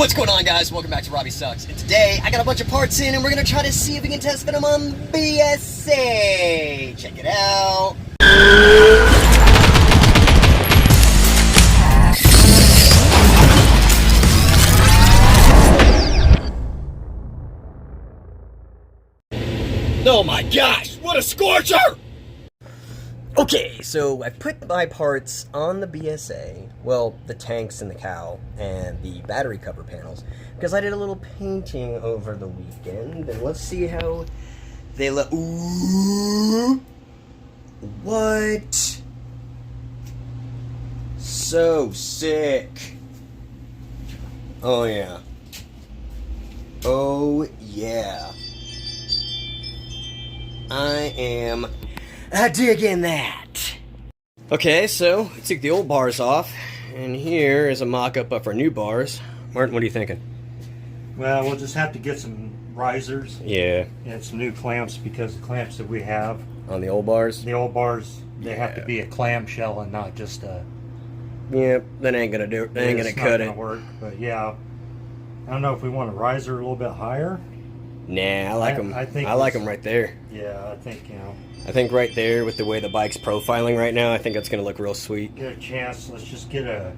What's going on, guys? Welcome back to Robbie Sucks. And today, I got a bunch of parts in, and we're going to try to see if we can test fit them on Bsaaaaaayy. Check it out. Oh my gosh, what a scorcher! Okay, so I put my parts on the BSA, well, the tanks and the cowl, and the battery cover panels, because I did a little painting over the weekend, and let's see how they look. Ooh! What? So sick. Oh yeah. Oh yeah. I am digging that. Okay, so I took the old bars off, and here is a mock-up of our new bars. Martin, what are you thinking? Well, we'll just have to get some risers. Yeah. And some new clamps, because the clamps that we have On the old bars? they have to be a clamshell and not just a... Yep, that ain't gonna do it. That ain't gonna cut it. It's not gonna work, but yeah. I don't know if we want a riser a little bit higher. Nah, I like them. I like them right there. Yeah, I think, you know. I think right there, with the way the bike's profiling right now, I think that's gonna look real sweet. Get a chance, let's just get a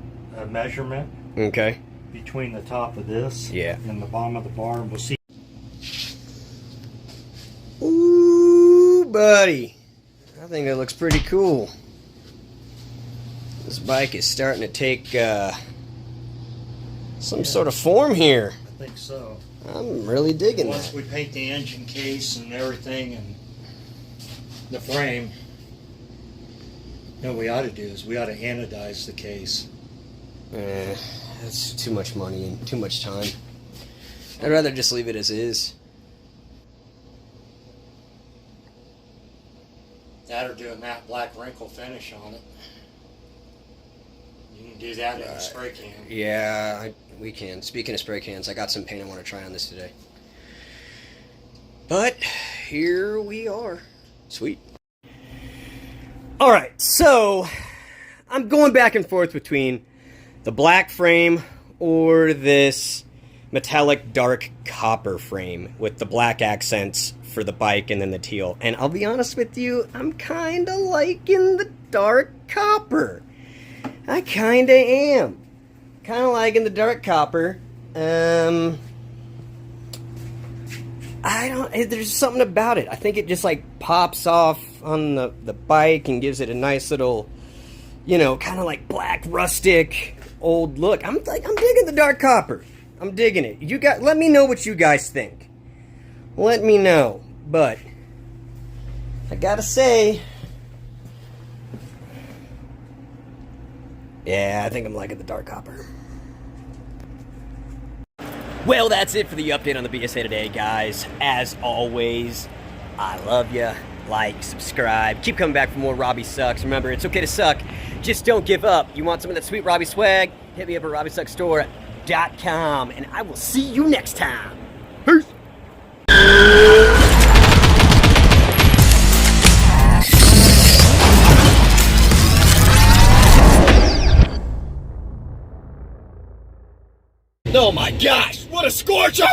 measurement. Okay. Between the top of this and the bottom of the bar, and we'll see. Ooh, buddy. I think that looks pretty cool. This bike is starting to take some sort of form here. I think so. I'm really digging Once that. we paint the engine case and everything and the frame, what we ought to do is we ought to anodize the case. That's too much money and too much time. I'd rather just leave it as is. That or do a matte black wrinkle finish on it. You can do that in a spray can. Yeah, we can. Speaking of spray cans, I got some paint I want to try on this today. But here we are. Sweet. Alright, so I'm going back and forth between the black frame or this metallic dark copper frame with the black accents for the bike and then the teal. And I'll be honest with you, I'm kind of liking the dark copper. I kind of am. Kind of liking the dark copper. I don't, there's something about it. I think it just like pops off on the bike and gives it a nice little, you know, kind of like black rustic old look. I'm digging the dark copper. I'm digging it. You guys, let me know what you guys think. Let me know. But I gotta say, yeah, I think I'm liking the dark copper. Well, that's it for the update on the BSA today, guys. As always, I love you. Like, subscribe. Keep coming back for more Robbie Sucks. Remember, it's okay to suck. Just don't give up. You want some of that sweet Robbie swag? Hit me up at RobbieSucksStore.com, and I will see you next time. Peace. Oh my gosh, what a scorcher!